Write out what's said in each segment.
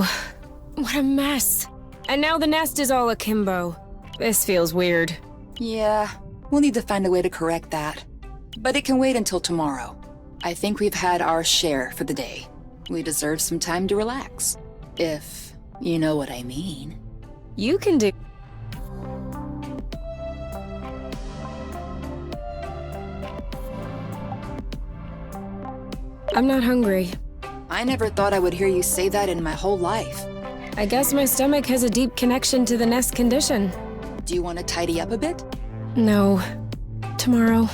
no. What a mess. And now the nest is all akimbo. This feels weird. Yeah, we'll need to find a way to correct that. But it can wait until tomorrow. I think we've had our share for the day. We deserve some time to relax. If you know what I mean. You can do... I'm not hungry. I never thought I would hear you say that in my whole life. I guess my stomach has a deep connection to the nest condition. Do you want to tidy up a bit? No. Tomorrow.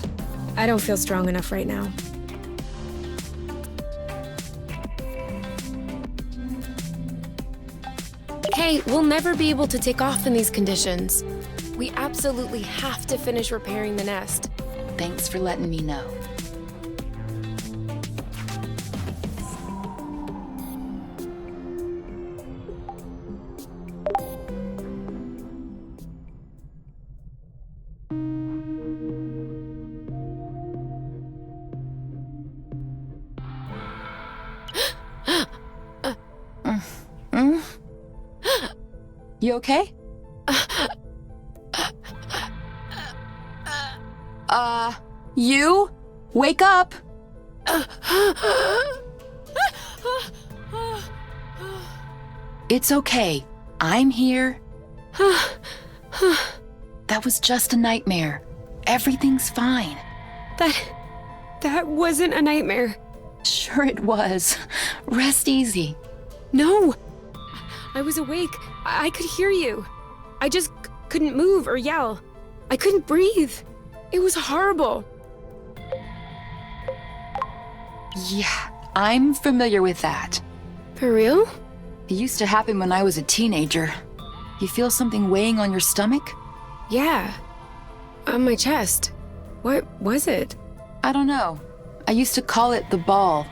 I don't feel strong enough right now. Hey, we'll never be able to take off in these conditions. We absolutely have to finish repairing the nest. Thanks for letting me know. You okay? You? Wake up! It's okay. I'm here. That was just a nightmare. Everything's fine. That wasn't a nightmare. Sure it was. Rest easy. No! I was awake. I could hear you. I just couldn't move or yell. I couldn't breathe. It was horrible. Yeah, I'm familiar with that. For real? It used to happen when I was a teenager. You feel something weighing on your stomach? Yeah. On my chest. What was it? I don't know. I used to call it the ball,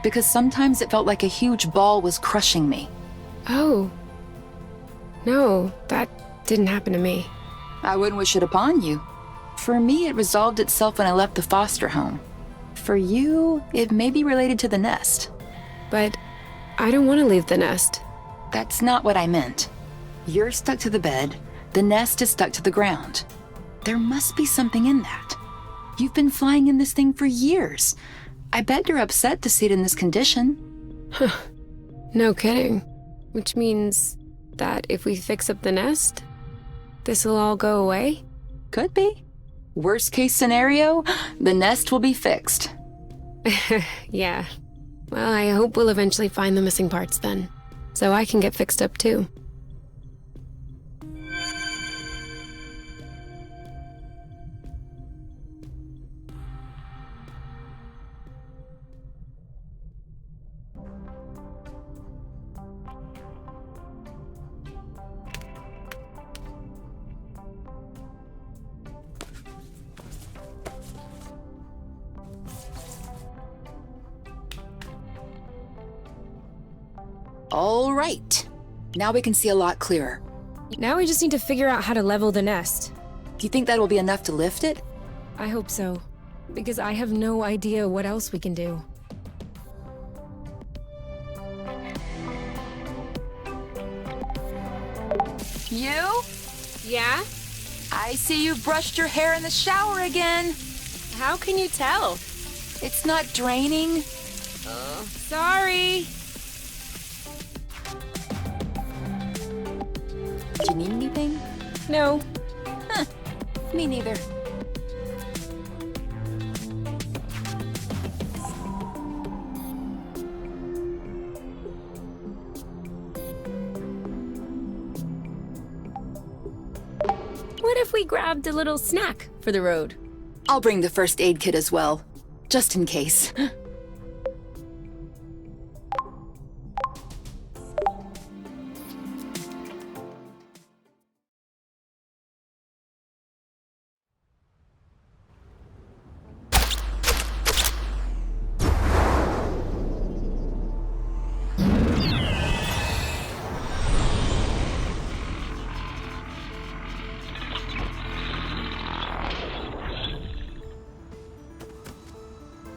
because sometimes it felt like a huge ball was crushing me. Oh. No, that didn't happen to me. I wouldn't wish it upon you. For me, it resolved itself when I left the foster home. For you, it may be related to the nest. But I don't want to leave the nest. That's not what I meant. You're stuck to the bed, the nest is stuck to the ground. There must be something in that. You've been flying in this thing for years. I bet you're upset to see it in this condition. Huh. No kidding. Which means that if we fix up the nest, this'll all go away? Could be. Worst case scenario, the nest will be fixed. Yeah. Well, I hope we'll eventually find the missing parts then, so I can get fixed up too. All right. Now we can see a lot clearer. Now we just need to figure out how to level the nest. Do you think that will be enough to lift it? I hope so, because I have no idea what else we can do. You? Yeah? I see you brushed your hair in the shower again. How can you tell? It's not draining. Sorry. Do you need anything? No. Huh. Me neither. What if we grabbed a little snack for the road? I'll bring the first aid kit as well, just in case.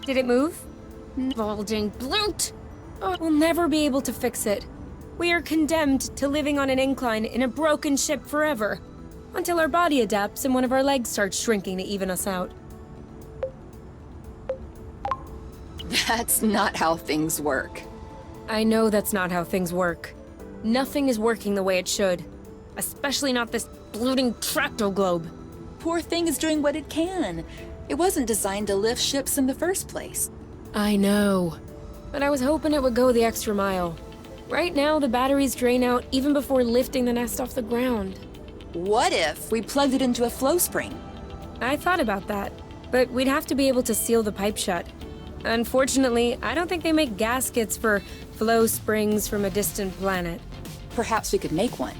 Did it move? Bulging brute! Oh, we'll never be able to fix it. We are condemned to living on an incline in a broken ship forever, until our body adapts and one of our legs starts shrinking to even us out. That's not how things work. I know that's not how things work. Nothing is working the way it should. Especially not this bloating tracto globe. Poor thing is doing what it can. It wasn't designed to lift ships in the first place. I know. But I was hoping it would go the extra mile. Right now, the batteries drain out even before lifting the nest off the ground. What if we plugged it into a flow spring? I thought about that, but we'd have to be able to seal the pipe shut. Unfortunately, I don't think they make gaskets for flow springs from a distant planet. Perhaps we could make one.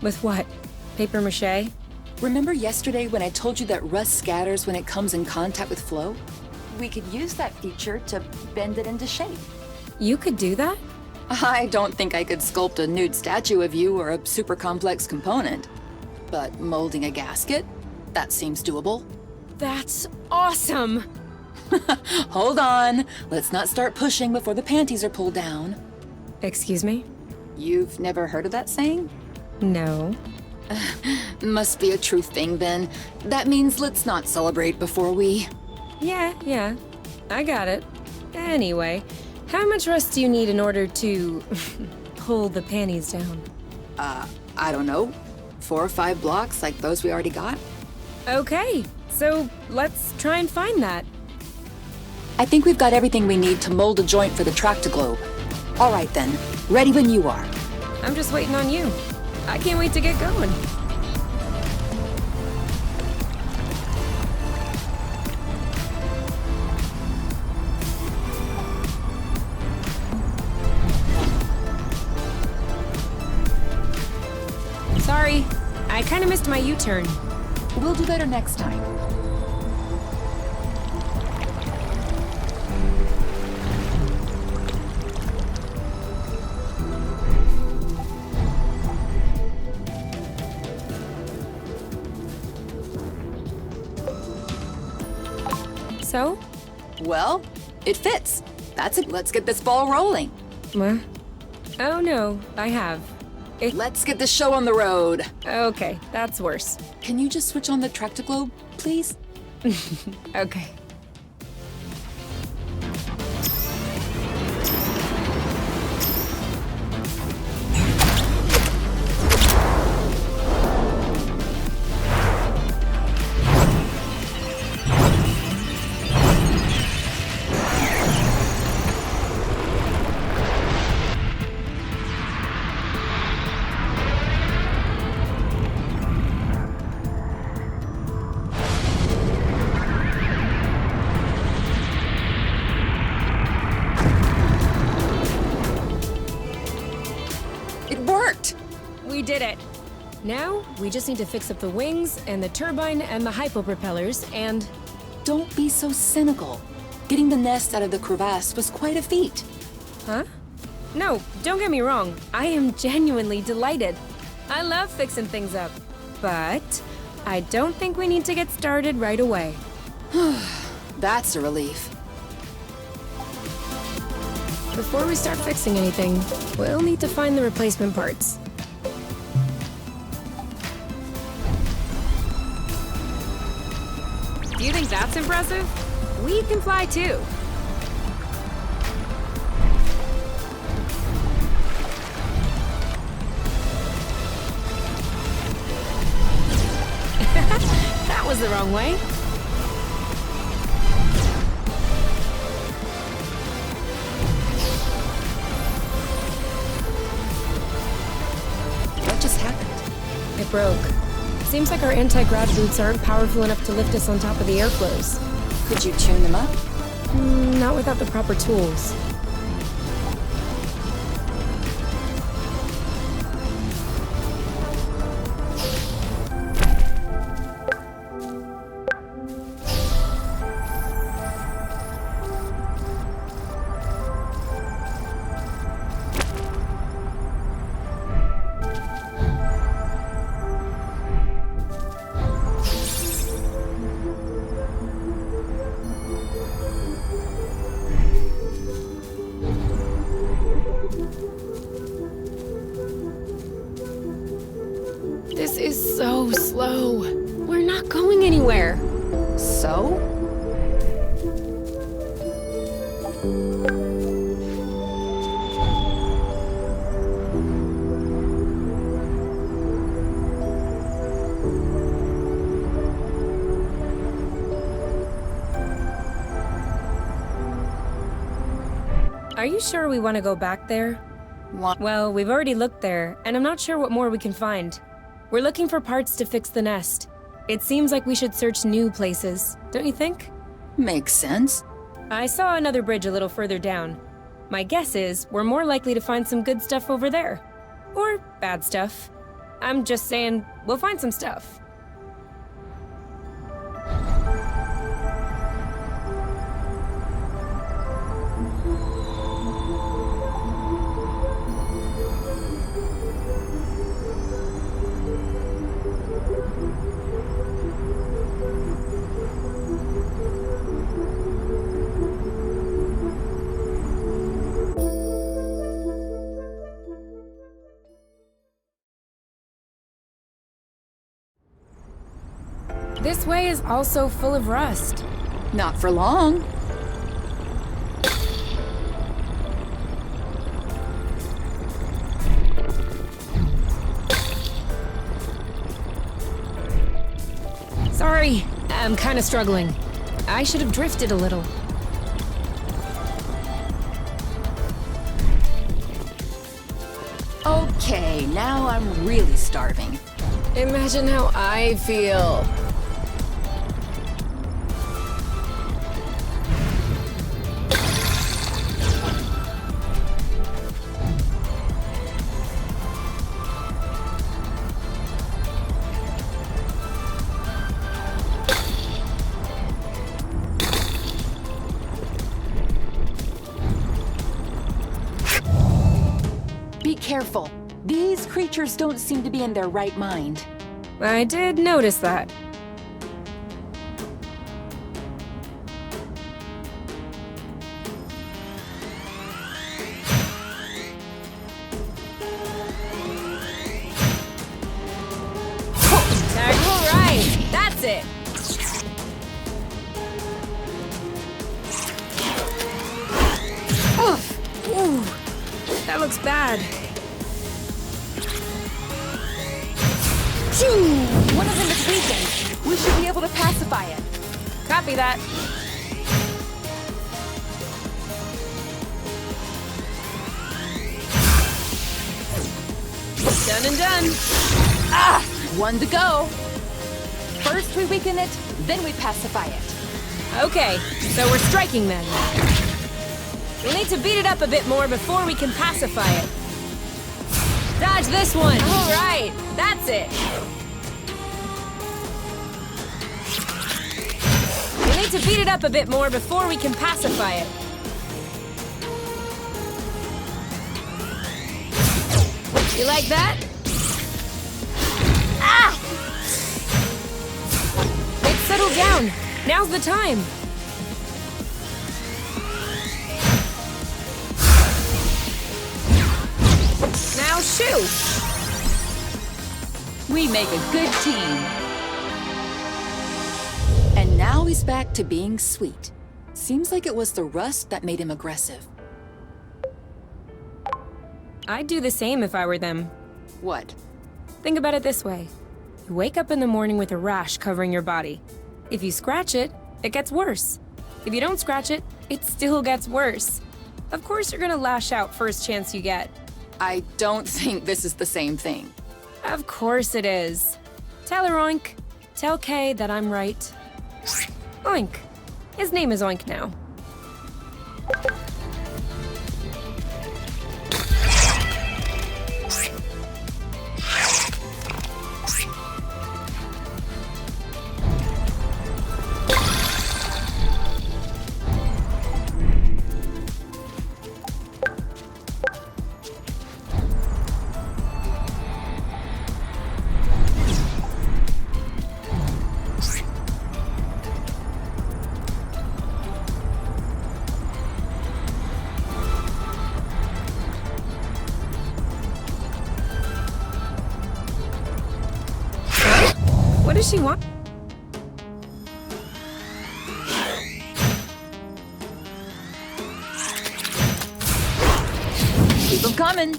With what? Paper mache? Remember yesterday when I told you that rust scatters when it comes in contact with flow? We could use that feature to bend it into shape. You could do that? I don't think I could sculpt a nude statue of you or a super complex component. But molding a gasket? That seems doable. That's awesome! Hold on. Let's not start pushing before the panties are pulled down. Excuse me? You've never heard of that saying? No. Must be a truth thing then. That means let's not celebrate before we... Yeah. I got it. Anyway, how much rust do you need in order to pull the panties down? I don't know. 4 or 5 blocks like those we already got? Okay, so let's try and find that. I think we've got everything we need to mold a joint for the tractoglobe. All right then, ready when you are. I'm just waiting on you. I can't wait to get going. Sorry, I kind of missed my U-turn. We'll do better next time. So? Well, it fits. That's it. Let's get this ball rolling. What? Oh no, I have. Let's get the show on the road. Okay, that's worse. Can you just switch on the tractoglobe, please? Okay. We did it! Now, we just need to fix up the wings, and the turbine, and the hypopropellers, and... Don't be so cynical. Getting the nest out of the crevasse was quite a feat. Huh? No, don't get me wrong. I am genuinely delighted. I love fixing things up. But I don't think we need to get started right away. That's a relief. Before we start fixing anything, we'll need to find the replacement parts. Do you think that's impressive? We can fly too. That was the wrong way. What just happened? It broke. Seems like our anti-grav boots aren't powerful enough to lift us on top of the airflows. Could you tune them up? Not without the proper tools. So? Are you sure we want to go back there? Well, we've already looked there, and I'm not sure what more we can find. We're looking for parts to fix the nest. It seems like we should search new places, don't you think? Makes sense. I saw another bridge a little further down. My guess is we're more likely to find some good stuff over there. Or bad stuff. I'm just saying, we'll find some stuff. This way is also full of rust. Not for long. Sorry, I'm kind of struggling. I should have drifted a little. Okay, now I'm really starving. Imagine how I feel. Be careful. These creatures don't seem to be in their right mind. I did notice that. Alright, that's it. Ooh, that looks bad. One of them is weakened. We should be able to pacify it. Copy that. Done and done. One to go. First we weaken it, then we pacify it. Okay, so we're striking then. We'll need to beat it up a bit more before we can pacify it. Dodge this one! Alright, that's it! We'll need to beat it up a bit more before we can pacify it. You like that? Ah! It's settled down. Now's the time. Now shoo! We make a good team. And now he's back to being sweet. Seems like it was the rust that made him aggressive. I'd do the same if I were them. What? Think about it this way. You wake up in the morning with a rash covering your body. If you scratch it, it gets worse. If you don't scratch it, it still gets worse. Of course you're gonna lash out first chance you get. I don't think this is the same thing. Of course it is. Tell her Oink. Tell Kay that I'm right. Oink. His name is Oink now. What does she want? 'em coming.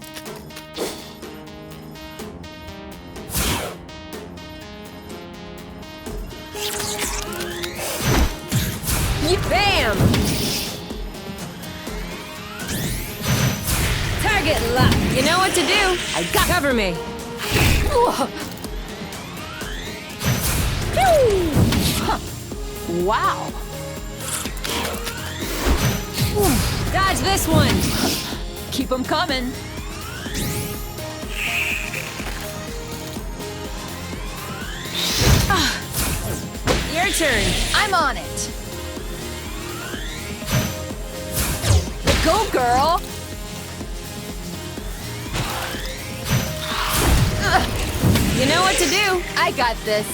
Bam! Target locked. You know what to do. I got Cover me. Huh. Wow. Dodge this one. Keep 'em coming. Your turn. I'm on it. Go, girl. You know what to do. I got this.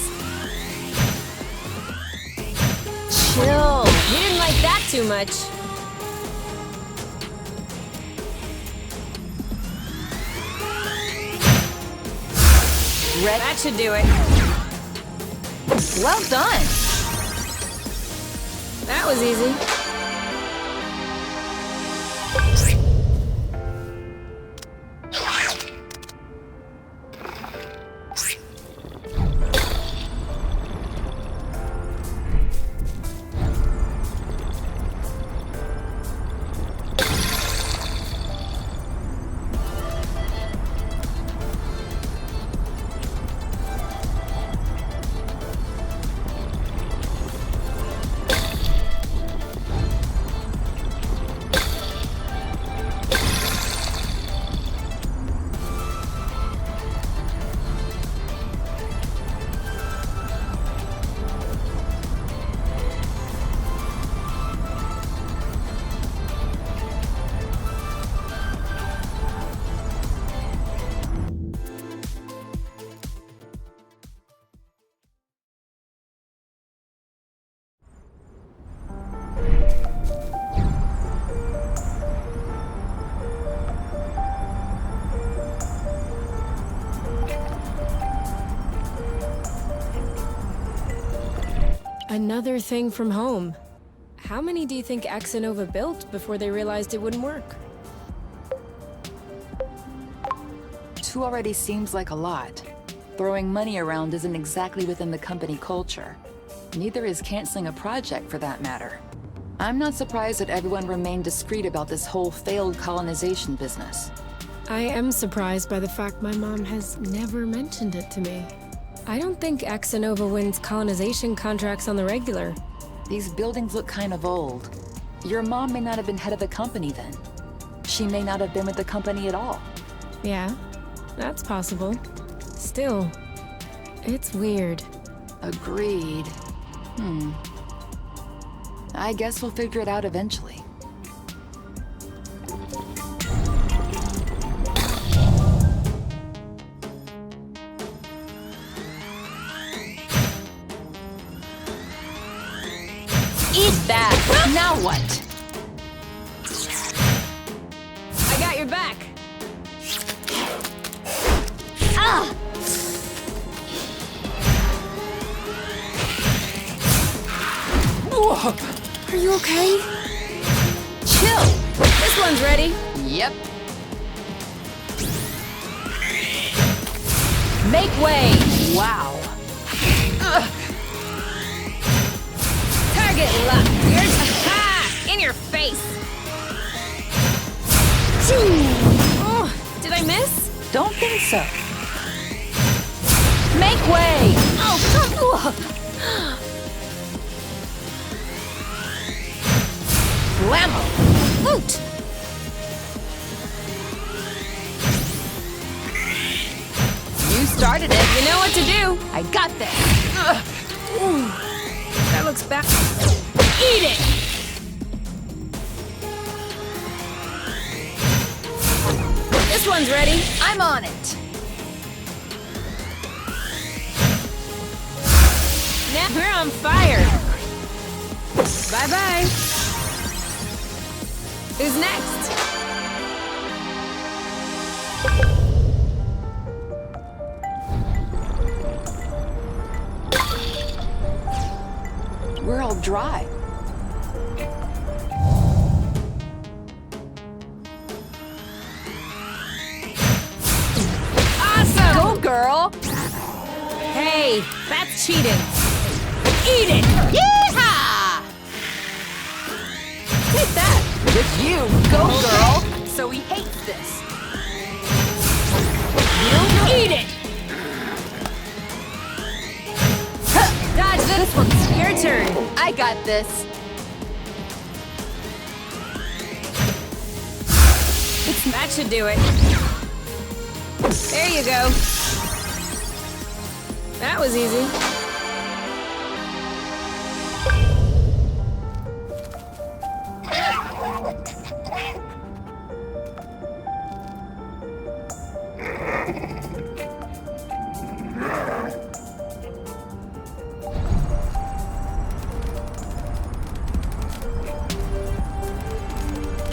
Chill. You didn't like that too much. That should do it. Well done. That was easy. Another thing from home. How many do you think Axanova built before they realized it wouldn't work? 2 already seems like a lot. Throwing money around isn't exactly within the company culture. Neither is canceling a project for that matter. I'm not surprised that everyone remained discreet about this whole failed colonization business. I am surprised by the fact my mom has never mentioned it to me. I don't think Axanova wins colonization contracts on the regular. These buildings look kind of old. Your mom may not have been head of the company then. She may not have been with the company at all. Yeah, that's possible. Still, it's weird. Agreed. I guess we'll figure it out eventually. Eat that! Now what? I got your back. Ah! Are you okay? Chill! This one's ready. Yep. Make way! Wow. Target lock. Yours. Ha! In your face. Oh, did I miss? Don't think so. Make way! Oh, come. Blammo! Loot. You started it. You know what to do. I got this. Ooh, that looks bad. Eat it. This one's ready. I'm on it. Now we're on fire. Bye-bye. Who's next? We're all dry. Hey, that's cheating. Eat it! Yeehaw! Take that! With you, go girl! So he hates this. You eat it! Dodge this one. Your turn. I got this. That should do it. There you go. That was easy.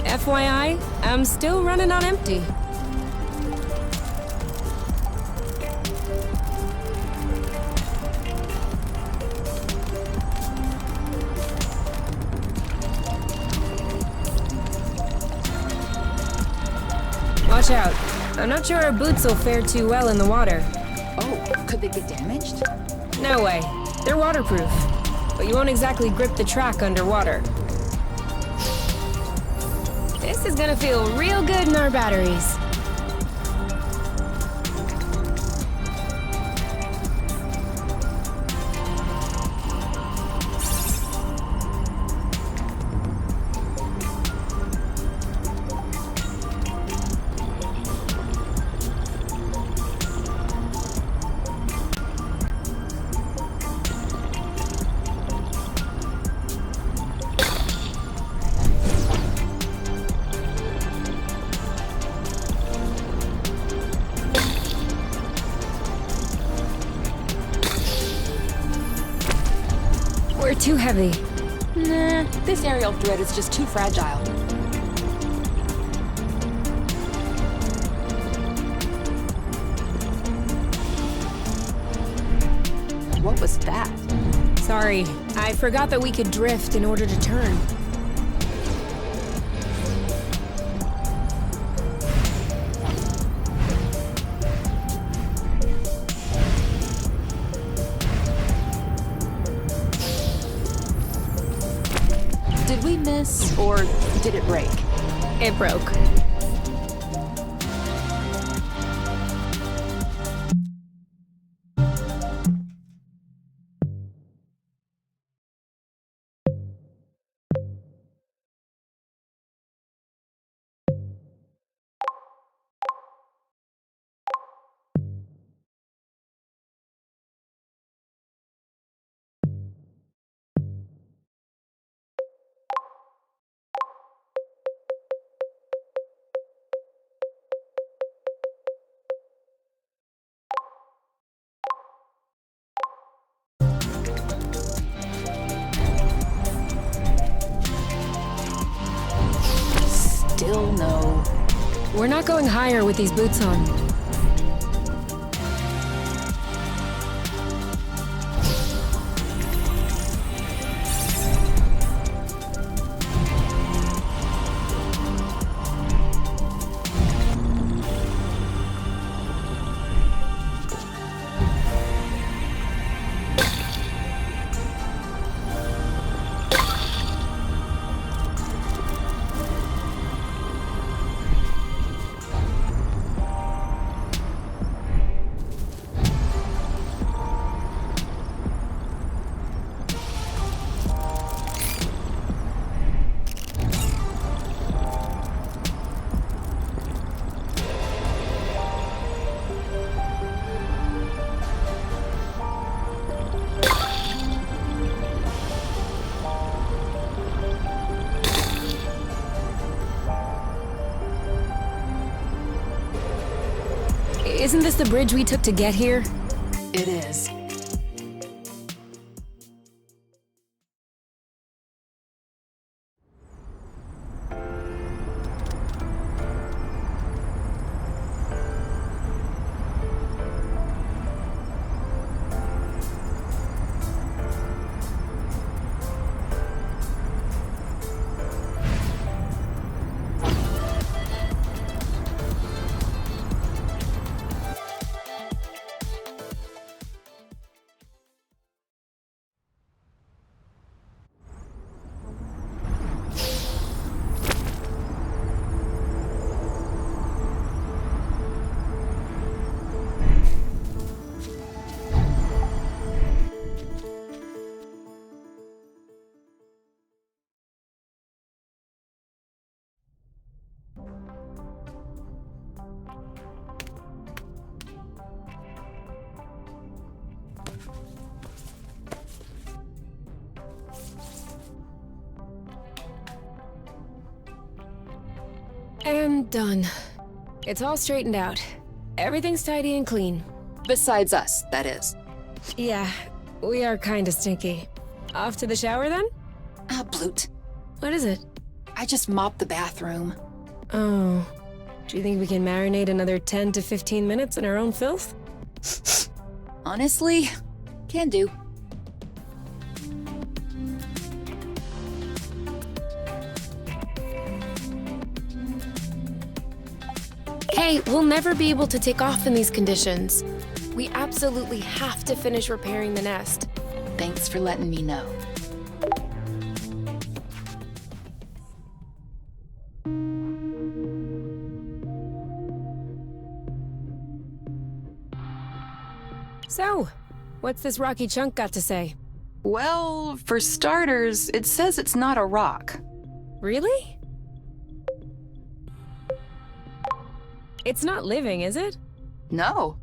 FYI, I'm still running on empty. Watch out. I'm not sure our boots will fare too well in the water. Oh, could they get damaged? No way. They're waterproof. But you won't exactly grip the track underwater. This is gonna feel real good in our batteries. We're too heavy. Nah, this aerial thread is just too fragile. What was that? Sorry, I forgot that we could drift in order to turn. Did we miss, or did it break? It broke. Still no. We're not going higher with these boots on. Isn't this the bridge we took to get here? It is. And done. It's all straightened out. Everything's tidy and clean. Besides us, that is. Yeah, we are kinda stinky. Off to the shower then? Ah, Bloot. What is it? I just mopped the bathroom. Oh. Do you think we can marinate another 10 to 15 minutes in our own filth? Honestly, can do. Hey, we'll never be able to take off in these conditions. We absolutely have to finish repairing the nest. Thanks for letting me know. So, what's this rocky chunk got to say? Well, for starters, it says it's not a rock. Really? It's not living, is it? No,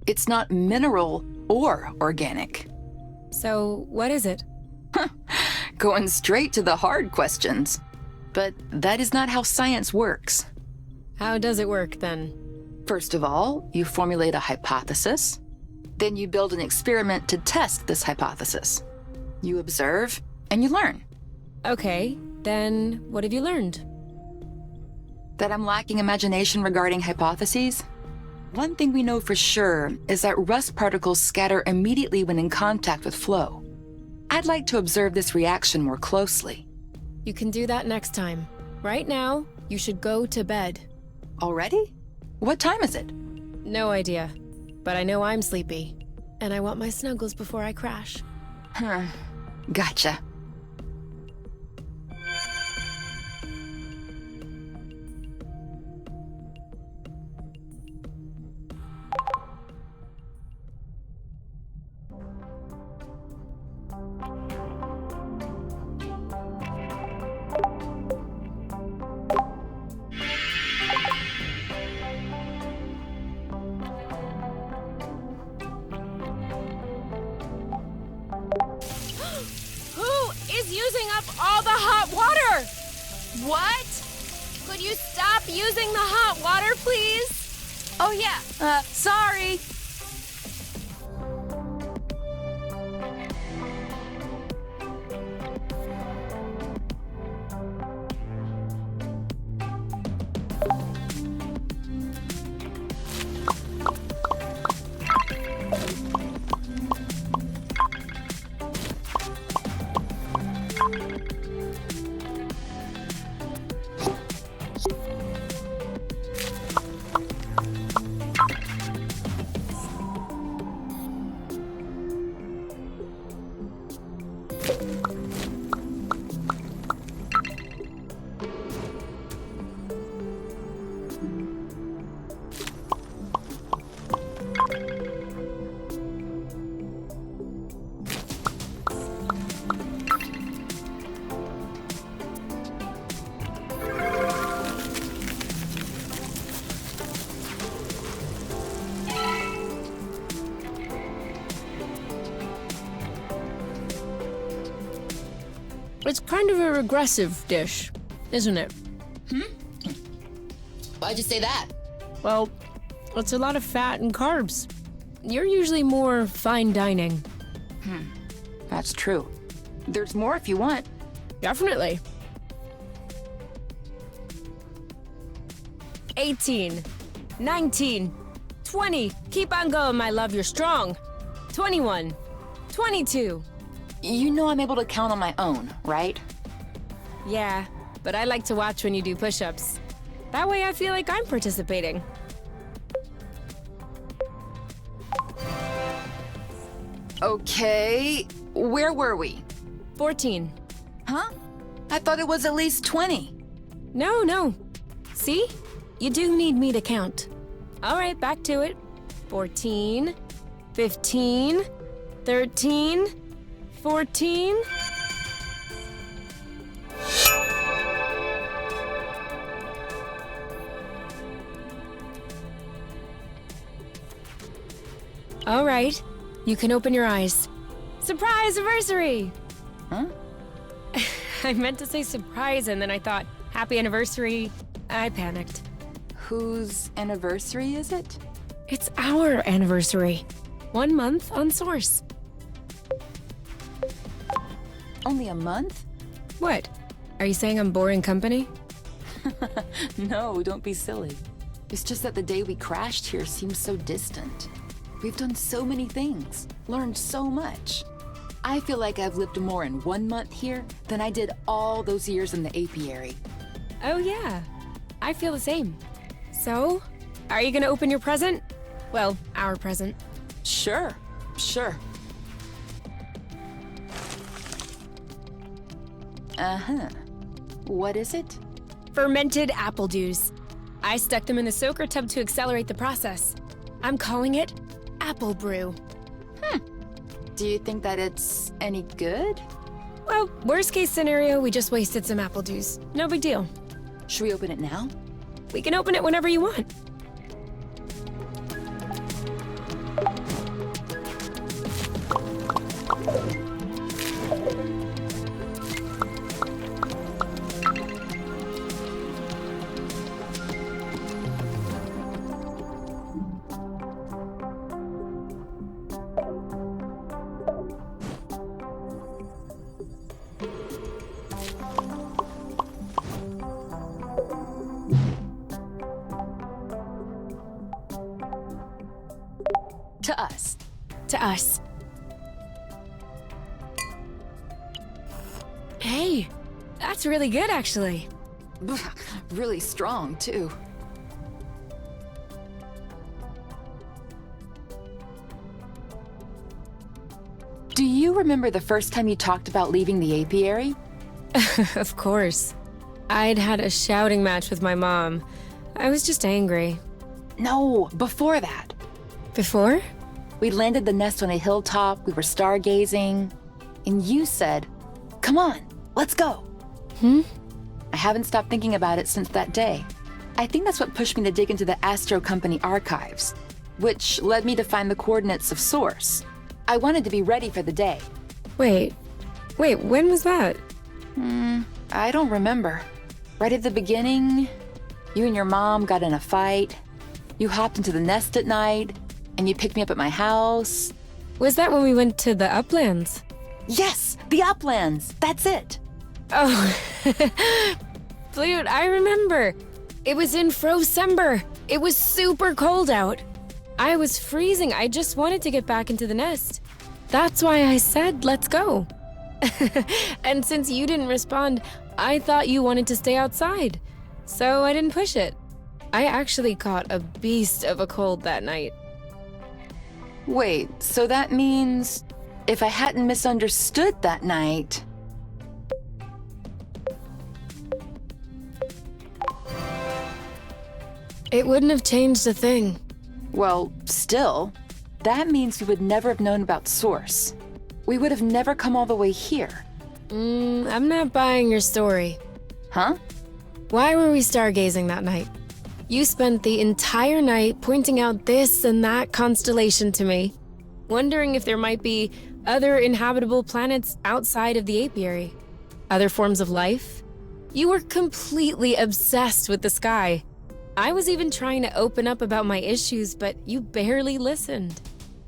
it's not mineral or organic. So, what is it? Going straight to the hard questions. But that is not how science works. How does it work, then? First of all, you formulate a hypothesis. Then you build an experiment to test this hypothesis. You observe, and you learn. Okay, then what have you learned? That I'm lacking imagination regarding hypotheses? One thing we know for sure is that rust particles scatter immediately when in contact with flow. I'd like to observe this reaction more closely. You can do that next time. Right now, you should go to bed. Already? What time is it? No idea. But I know I'm sleepy. And I want my snuggles before I crash. Gotcha. Using up all the hot water! What? Could you stop using the hot water, please? Oh yeah, sorry. It's kind of a regressive dish, isn't it? Why'd you say that? Well, it's a lot of fat and carbs. You're usually more fine dining. That's true. There's more if you want. Definitely. 18, 19, 20. Keep on going, my love, you're strong. 21, 22. You know I'm able to count on my own, right? Yeah, but I like to watch when you do push-ups. That way I feel like I'm participating. Okay, where were we? 14. Huh? I thought it was at least 20. No. See? You do need me to count. All right, back to it. 14, 15, 13, 14. All right, you can open your eyes. Surprise anniversary! Huh? I meant to say surprise, and then I thought, happy anniversary. I panicked. Whose anniversary is it? It's our anniversary. 1 month on Source. Only a month? What? Are you saying I'm boring company? No, don't be silly. It's just that the day we crashed here seems so distant. We've done so many things, learned so much. I feel like I've lived more in 1 month here than I did all those years in the apiary. Oh yeah, I feel the same. So, are you gonna open your present? Well, our present. Sure. Uh-huh. What is it? Fermented apple juice. I stuck them in the soaker tub to accelerate the process. I'm calling it apple brew. Do you think that it's any good? Well, worst case scenario, we just wasted some apple juice. No big deal. Should we open it now? We can open it whenever you want. To us. Hey, that's really good, actually. Really strong, too. Do you remember the first time you talked about leaving the apiary? Of course. I'd had a shouting match with my mom. I was just angry. No, before that. Before? We landed the nest on a hilltop, we were stargazing, and you said, "Come on, let's go." I haven't stopped thinking about it since that day. I think that's what pushed me to dig into the Astro Company archives, which led me to find the coordinates of Source. I wanted to be ready for the day. Wait, when was that? I don't remember. Right at the beginning, you and your mom got in a fight. You hopped into the nest at night, and you picked me up at my house. Was that when we went to the uplands? Yes, the uplands. That's it. Oh, dude, I remember. It was in Frocember. It was super cold out. I was freezing. I just wanted to get back into the nest. That's why I said, let's go. And since you didn't respond, I thought you wanted to stay outside. So I didn't push it. I actually caught a beast of a cold that night. Wait, so that means if I hadn't misunderstood that night... It wouldn't have changed a thing. Well, still, that means we would never have known about Source. We would have never come all the way here. I'm not buying your story. Huh? Why were we stargazing that night? You spent the entire night pointing out this and that constellation to me, wondering if there might be other inhabitable planets outside of the apiary. Other forms of life? You were completely obsessed with the sky. I was even trying to open up about my issues, but you barely listened.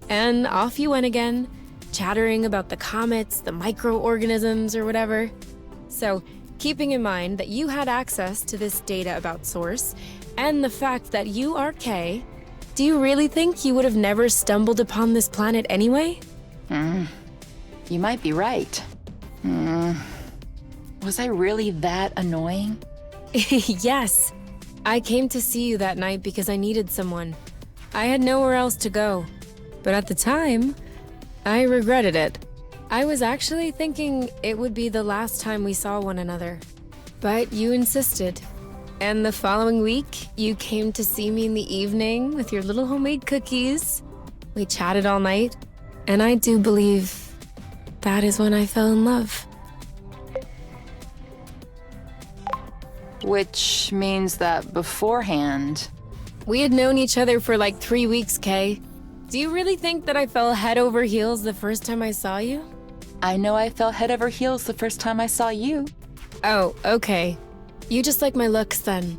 And off you went again, chattering about the comets, the microorganisms, or whatever. So, keeping in mind that you had access to this data about Source, and the fact that you are Kay, do you really think you would have never stumbled upon this planet anyway? You might be right. Was I really that annoying? Yes. I came to see you that night because I needed someone. I had nowhere else to go. But at the time, I regretted it. I was actually thinking it would be the last time we saw one another. But you insisted. And the following week, you came to see me in the evening with your little homemade cookies. We chatted all night, and I do believe that is when I fell in love. Which means that beforehand... We had known each other for like 3 weeks, Kay. Do you really think that I fell head over heels the first time I saw you? I know I fell head over heels the first time I saw you. Oh, okay. You just like my looks then.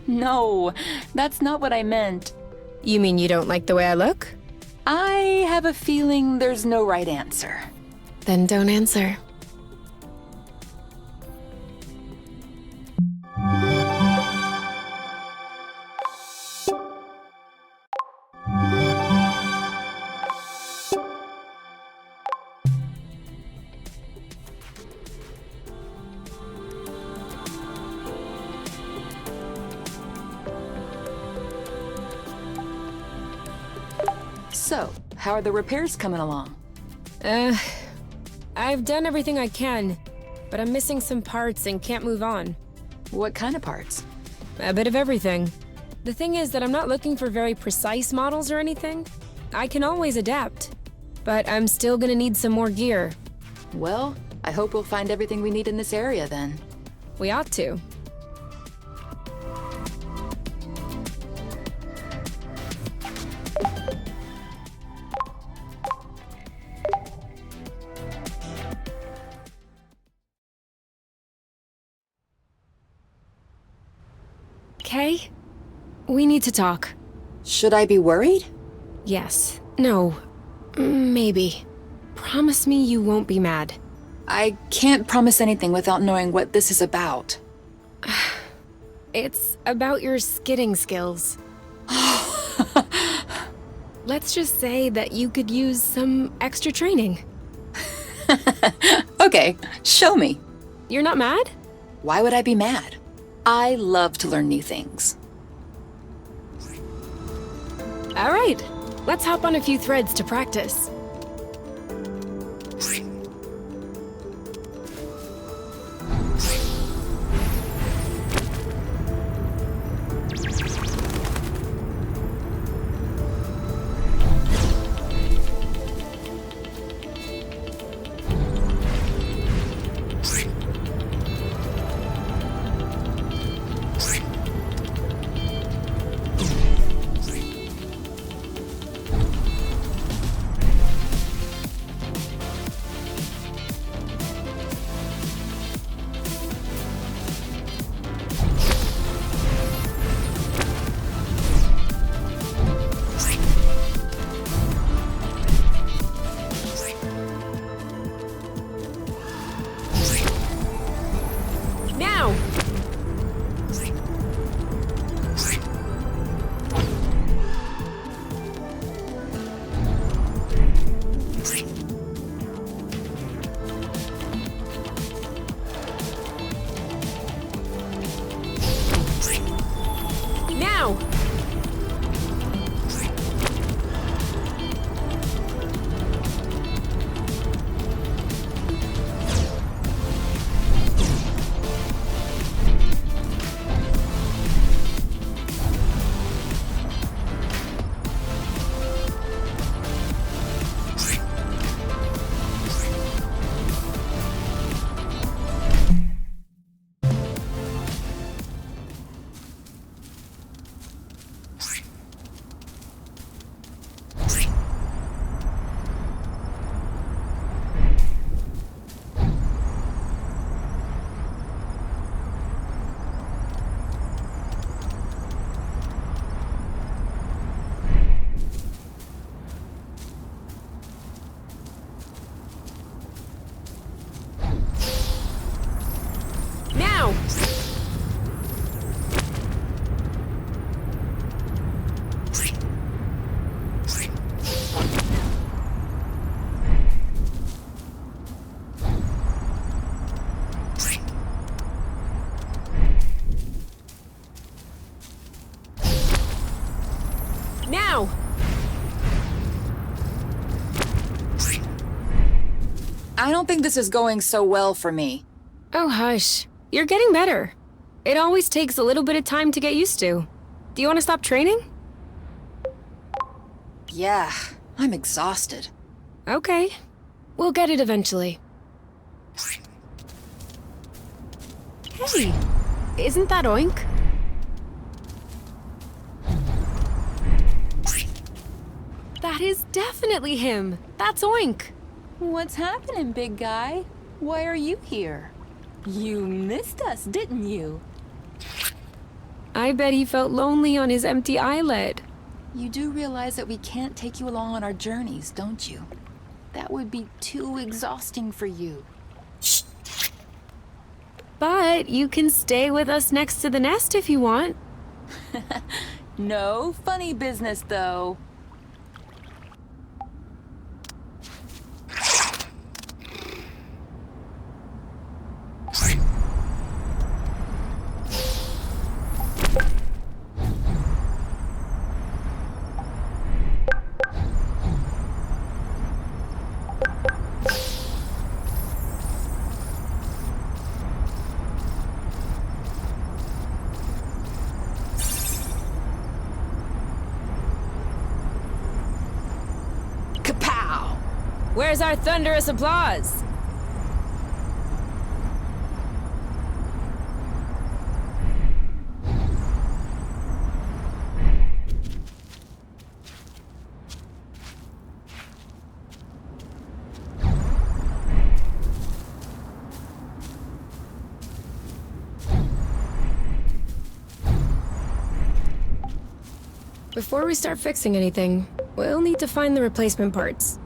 No, that's not what I meant. You mean you don't like the way I look? I have a feeling there's no right answer. Then don't answer. So, how are the repairs coming along? I've done everything I can, but I'm missing some parts and can't move on. What kind of parts? A bit of everything. The thing is that I'm not looking for very precise models or anything. I can always adapt. But I'm still gonna need some more gear. Well, I hope we'll find everything we need in this area then. We ought to. Okay? We need to talk. Should I be worried? Yes. No. Maybe. Promise me you won't be mad. I can't promise anything without knowing what this is about. It's about your skidding skills. Let's just say that you could use some extra training. Okay, show me. You're not mad? Why would I be mad? I love to learn new things. All right. Let's hop on a few threads to practice. Now! Now! Now! Now! I don't think this is going so well for me. Oh, hush. You're getting better. It always takes a little bit of time to get used to. Do you want to stop training? Yeah, I'm exhausted. Okay. We'll get it eventually. Hey, isn't that Oink? That is definitely him. That's Oink. What's happening, big guy? Why are you here? You missed us, didn't you? I bet he felt lonely on his empty islet. You do realize that we can't take you along on our journeys, don't you? That would be too exhausting for you. But you can stay with us next to the nest if you want. No funny business, though. Kapow! Where's our thunderous applause? Before we start fixing anything, we'll need to find the replacement parts.